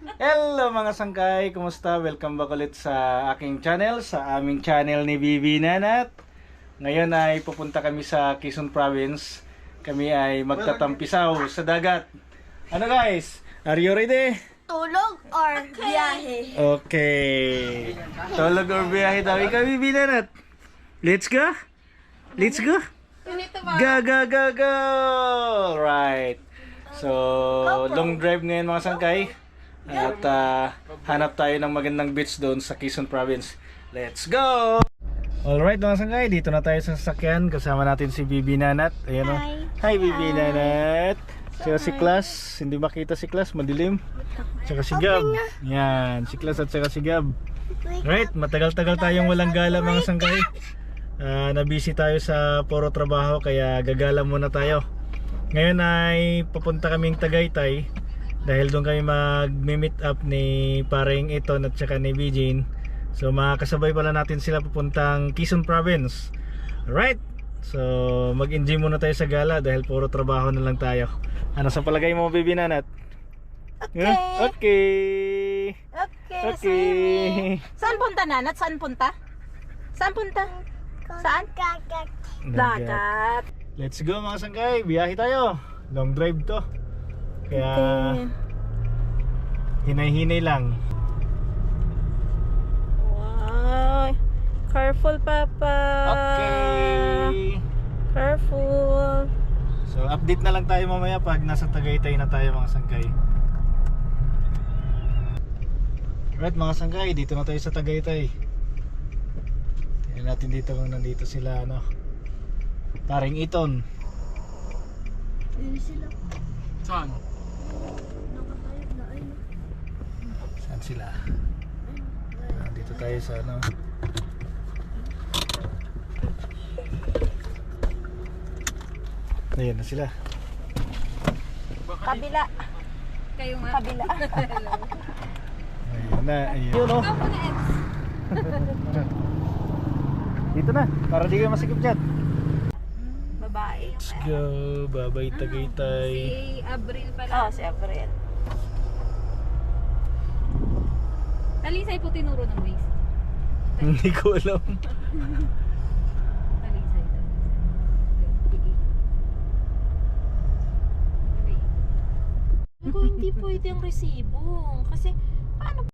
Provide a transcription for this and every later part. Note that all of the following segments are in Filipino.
Hello mga sangkay, kumusta? Welcome back ulit sa aking channel, sa aming channel ni Bibi Nanat. Ngayon ay pupunta kami sa Quezon Province. Kami ay magtatampisaw sa dagat. Ano guys? Are you ready? Tulog or biyahe? Okay. Tulog or biyahe tayo kami, Bibi Nanat. Let's go. Let's go. Go, go, go, go. Right. So, long drive ngayon mga sangkay. At hanap tayo ng magandang beach doon sa Quezon Province. Let's go! Alright mga sangkay, dito na tayo sa sasakyan. Kasama natin si Bibi Nanat. Ayan o. Hi Bibi Nanat. Tsaka si Klas. Hindi makita si Klas, madilim. Tsaka si Gab. Yan, si Klas at tsaka si Gab. Right, matagal-tagal tayong walang gala mga sangkay. Nabisi tayo sa puro trabaho kaya gagala muna tayo. Ngayon ay papunta kaming Tagaytay. Dahil doon kami mag-meet up ni paring Iton at saka ni Bijin. So makakasabay pala natin sila papuntang Quezon Province. Alright. So mag-enjoy muna tayo sa gala dahil puro trabaho na lang tayo. Ano sa palagay mo, Bibi Nanat? Okay. Okay. Okay. Saan punta, Nanat? Saan punta? Saan punta? Saan? Dagat. Let's go mga sangkay. Biyahe tayo. Long drive to. Kaya hinay-hinay lang. Wow. Careful, Papa. Okay. Careful. So update na lang tayo mamaya pag nasa Tagaytay na tayo mga sangkay. Right mga sangkay, dito na tayo sa Tagaytay. Tingnan natin dito kung nandito sila paring Iton. Saan? Saan sila? Dito tayo sa Ayan na sila. Kabila. Kayo nga. Kabila. Ayan na, ayan. Yun o. Dito na, para di kayo masikip dyan. Babae. Let's go, babay Tagaytay. Si Abril pala. Oh, si Abril. Talisay po tinuro ng ways. Hindi ko alam. Talisay. Kung hindi pwede ang resibo. Kasi, paano?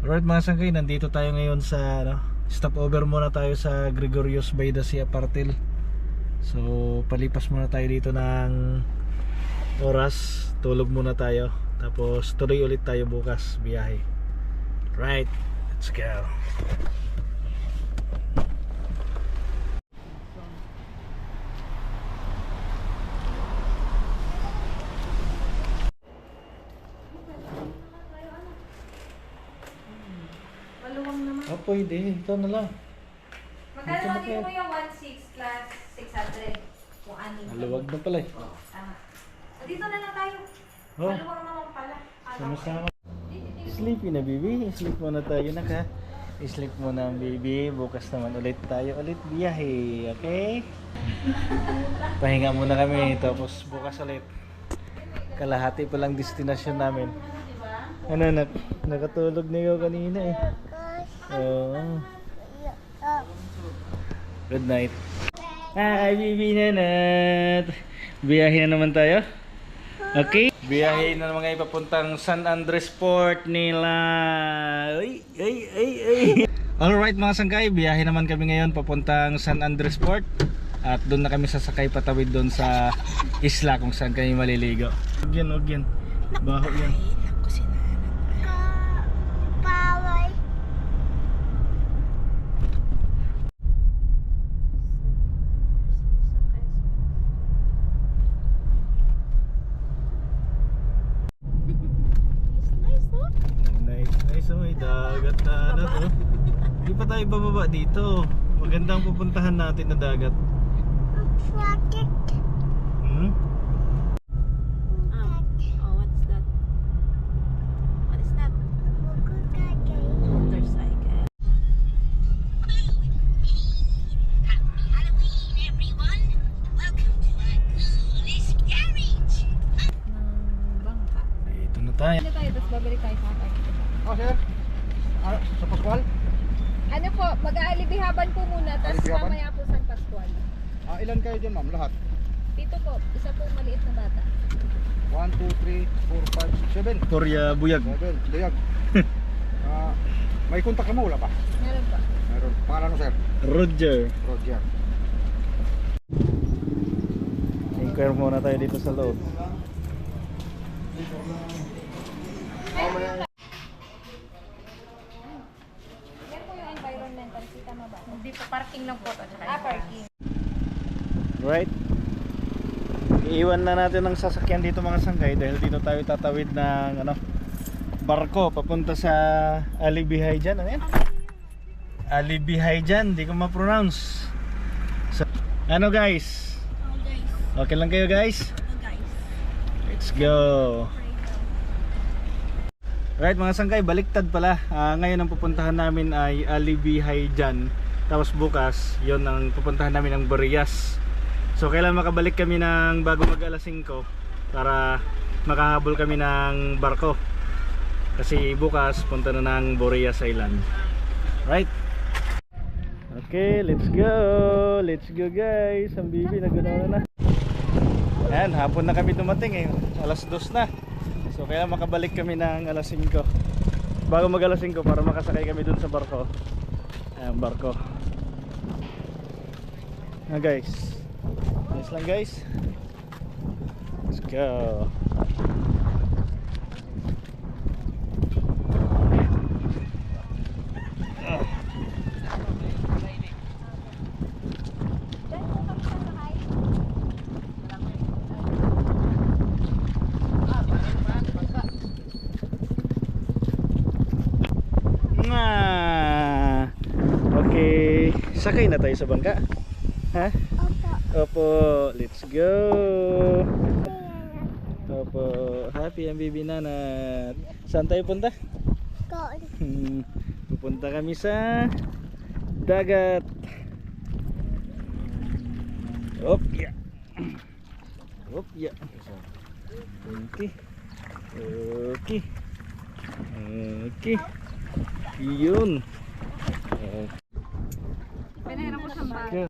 Alright mga sangkay, nandito tayo ngayon sa stopover muna tayo sa Gregorios by the Sea Apartel. So palipas muna tayo dito ng oras, tulog muna tayo. Tapos tuloy ulit tayo bukas biyahe. Right, let's go. Oh, pwede. Ito na lang. Magkano natin mo yung 1.6 plus 600? Kung anin. Maluwag na pala eh. Tama. Dito na lang tayo. Oh, Maluwag naman pala. sama-sama. Sleepy na baby. Sleep muna tayo na ka. Sleep muna ang baby. Bukas naman ulit tayo ulit biyahe. Okay? Pahinga muna kami. Tapos bukas ulit. Kalahati pa lang destinasyon namin. Ano, nakatulog na yun kanina eh. Oo. Good night. Hi, Bibi Nanat. Biyahe na naman tayo. Okay. Biyahe na naman ngayon papuntang San Andres Port nila. Ay. Alright mga sangkay, biyahe naman kami ngayon papuntang San Andres Port. At doon na kami sasakay patawid doon sa isla kung saan kami maliligo. Huwag yan. Baho yan. Nice, may dagat na ano to. Hindi pa tayo bababa dito. Magandang pupuntahan natin na dagat. Hmm? What's that? What is that? Motorcycle. Happy Halloween, everyone! Welcome to our coolest garage! Ng bangka. Dito na tayo. Ano tayo, tapos babalik tayo sa akin. Oh, sir. Sa Pascual? Ano po, mag-aalibihaban po muna, tapos Aalibihaban? mamaya po San Pascual. Ilan kayo dyan, ma'am? Lahat? Dito po, isa po maliit na bata. 1, 2, 3, 4, 5, 6, 7. Torya Buyag. 7, Dayag. May kontak ka mo, wala pa? Meron po. Meron. Pangalan mo, sir? Roger. Roger. Inquire muna tayo dito sa loob. Yan po yung environmental, kita mo ba? Hindi po, parking lang po. Parking. Right? Iiwan na natin ang sasakyan dito mga sangkay dahil dito tayo tatawid ng barko papunta sa Alibihay dyan. Ano yan? Alibihay dyan, di ko ma-pronounce. So, ano guys? Okay lang kayo guys? Let's go! Right mga sangkay, baliktad pala. Ngayon ang pupuntahan namin ay Alibihay dyan. Tapos bukas, yon ang pupuntahan namin ng Boreas. So kailan makabalik kami ng bago mag alas 5 para makahabol kami ng barko. Kasi bukas punta na ng Boreas Island. Right? Okay, let's go! Let's go guys! Ang bibi, nagano'n na. Ayan, hapon na kami dumating eh. Alas 2 na. So kaya makabalik kami ng alas 5 bago mag alas 5 para makasakay kami dun sa barko. Ayan, barko. Guys, nice lang guys. Let's go. Okay, sakay na tayo sa bangka. Ha? Opo, let's go. Opo, happy ang bibi Nanat. Saan tayo punta? Pupunta kami sa dagat. Op, ya. Op, ya. Okay. Okay. Okay. Yun. Pinahiram ko siyang bag. Okay.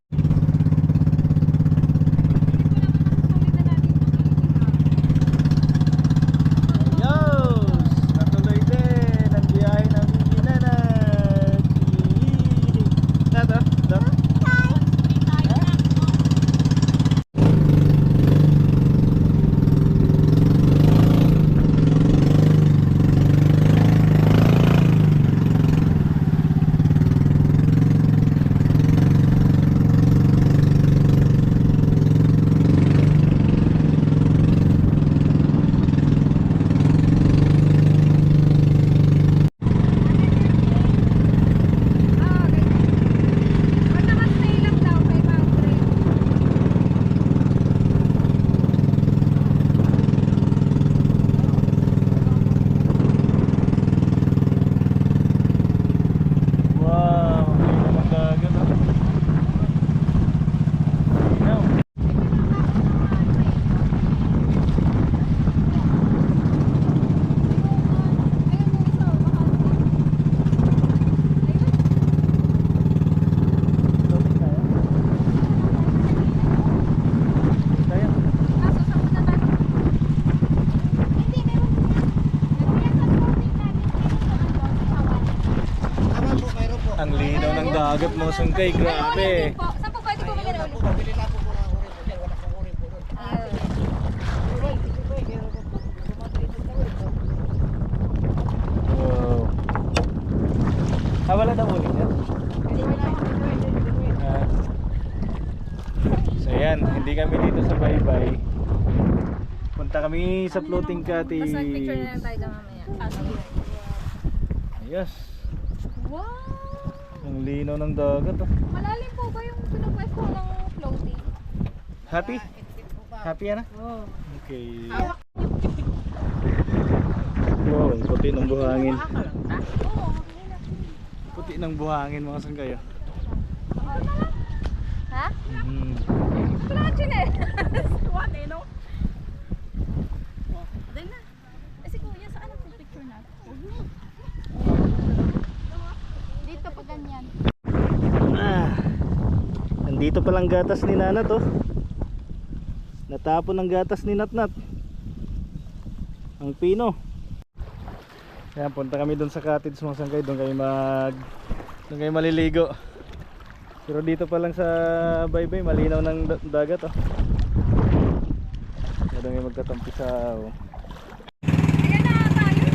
Ayos! Natuloy din ang biyahe ng bibi Nanat. Nato? dagat mga sangkay, grabe. Saan po pwede bumili na ulit? Pabili na po po ng orin po dyan. Wala pong orin po doon. Wow. Wala daw ulit yan. Ah. So yan, hindi kami dito sa baybay. Punta kami sa floating cottage. Basta picture na lang tayo dyan mamaya. Sige. Ayos. Wow! Ang linaw ng dagat. Oh. Malalim po ba yung pinag-west ko ng floating? Happy? Happy na? Oo. Okay. Wow, ang puti ng buhangin. Puti ng buhangin mga sangkay. Oh. Ha? Mm. Wala ka chile. What eh, no? Doon na. Kasi kuya, saan ang picture natin? Dito pa ganyan. Ah, nandito palang gatas ni Nanat oh. Natapon ang gatas ni Natnat. Ang pino. Yan, punta kami doon sa cottage mga sangkay. Doon kayo maliligo. Pero dito pa lang sa baybay, malinaw ng dagat oh. Doon kayo magtatampisaw. Ayan na tayo.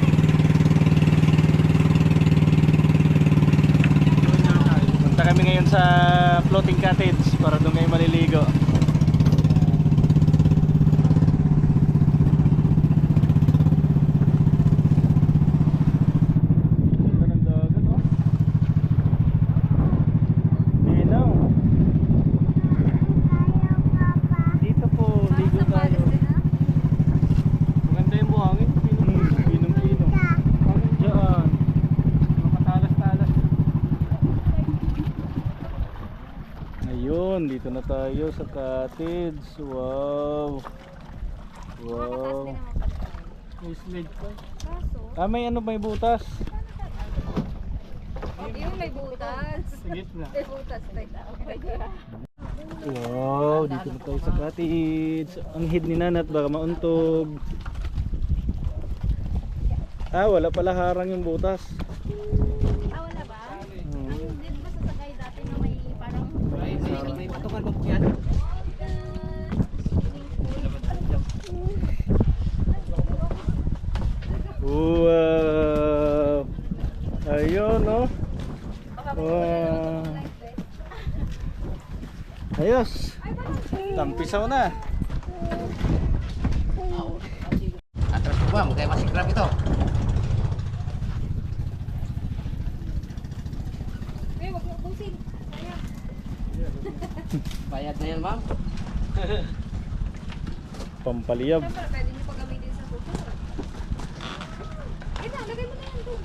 Punta kami ngayon sa floating cottage para doon kayo maliligo. Ganda ng dagat oh. Linaw. Dito po, ligo tayo. Maganda yung buhangin. Pinong-pino. Diyan. Makatalas-talas. Ayun, dito na tayo sa cottage. Wow. Wow. May slide pa. Kaso, May ano, may butas. yung may butas. Sige na. May butas. Wow, dito na tayo sa cottage. Ang hid ni Nanat, baka mauntog. Wala pala harang yung butas. Wala ba? Hmm. Hindi ba sasakay dati na may parang... May patungan mo po yan. Wow. Ayun, no? Wow. Ayos. Tampisaw na. Atras po ba? Magkaya masikrap ito. Eh, wag mo busin. Bayad na yan, ma'am. Pampaliyab. Siyempre, pwede nyo pagamitin sa susunod. Lagay mo na yan doon.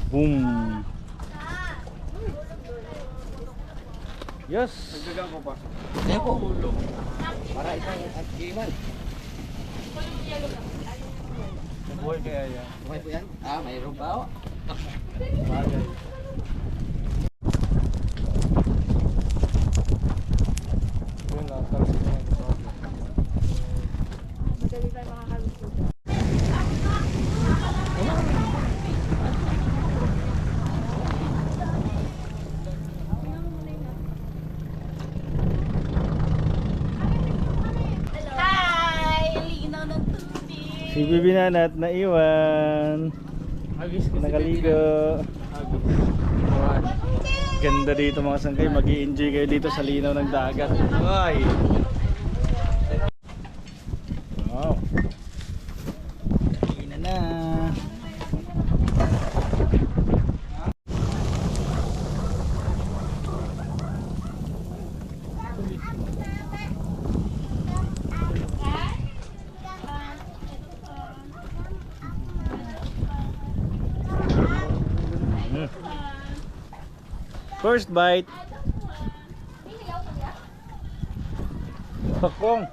Boom. Yes. Nagdagang ko pa. Ayan po. Para isang at-giman. Buhay kaya yan. Okay po yan? Mayroon pa o. Bagay. Yun lang, tapos na yan. Madali tayo makakalusot. Si Bibi Nanat naiwan. Nakaligo. Ganda dito mga sangkay. Mag-i-enjoy kayo dito sa linaw ng dagat. Ay! Wow! Kainan na. First bite. Pakong.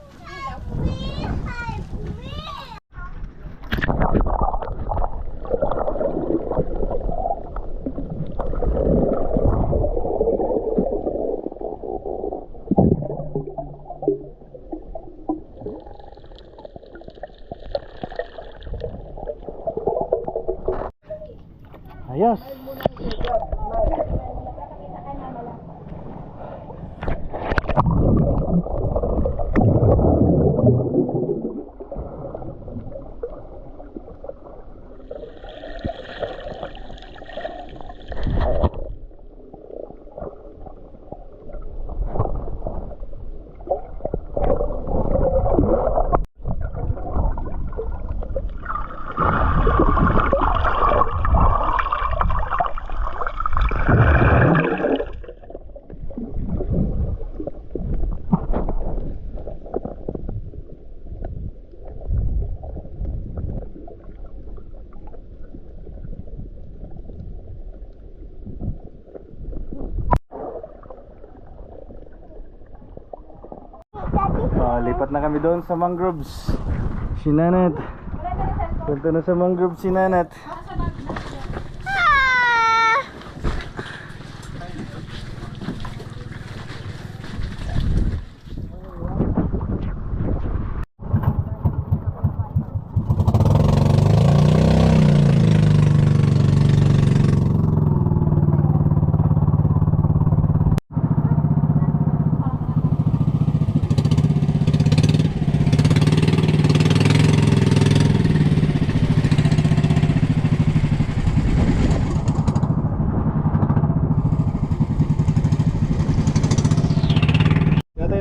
Yes. Lipat na kami doon sa mangroves. Si Nanat. Punta na sa mangroves si Nanat.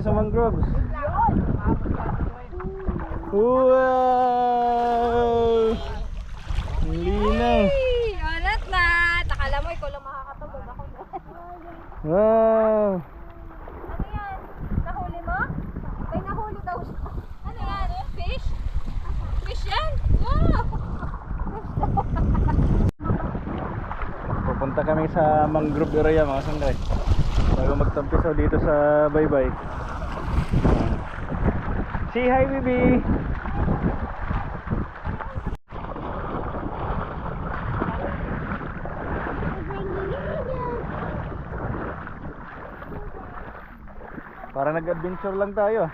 Sa mangroves. Wow! Ang linaw. Alat na! Takala mo, ikaw lang makakatagod ako. Wow! Ano yan? Nahuli mo? May nahuli daw siya. Ano yan? Fish? Fish yan? Wow! Pupunta kami sa mangrove area mga sangay. Bago magtampisaw dito sa Baybay. Say hi, baby! Para nag-adventure lang tayo.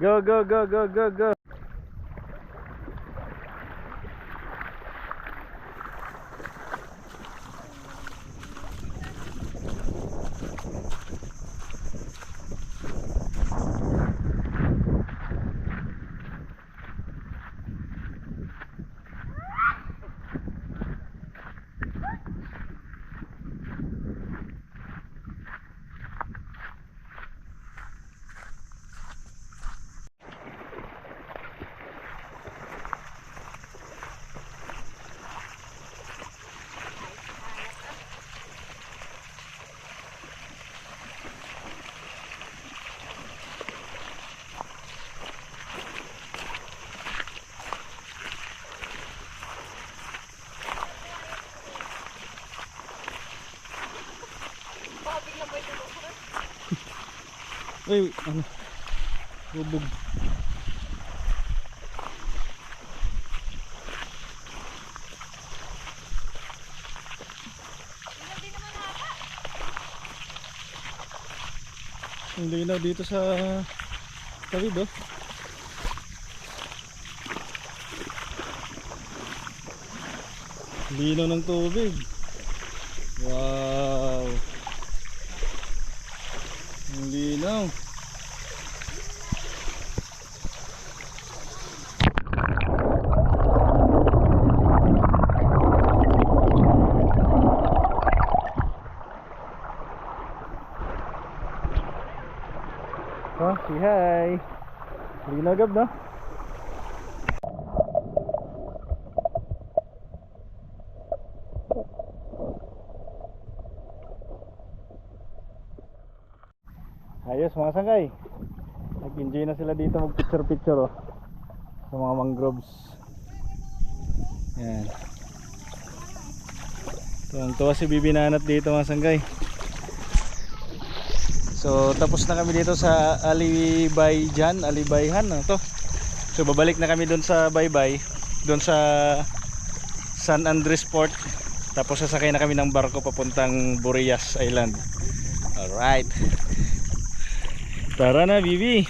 Go, go, go, go, go, go! Ay, ano? Bubog. Ang linaw dito sa tawid, oh. Linaw ng tubig. Wow. Ang linaw. Oh, say hi. Linaw gab, no? Ayos mga sangkay. Nag-enjoy na sila dito mag-picture-picture, oh, sa mga mangroves. Yan. Tuwang-tuwa si Bibi Nanat dito mga sangkay. So tapos na kami dito sa Alibayjan, Alibayhan, ano to? So babalik na kami doon sa Baybay, doon sa San Andres Port. Tapos sasakay na kami ng barko papuntang Burias Island. Alright. Tara na, Bibi.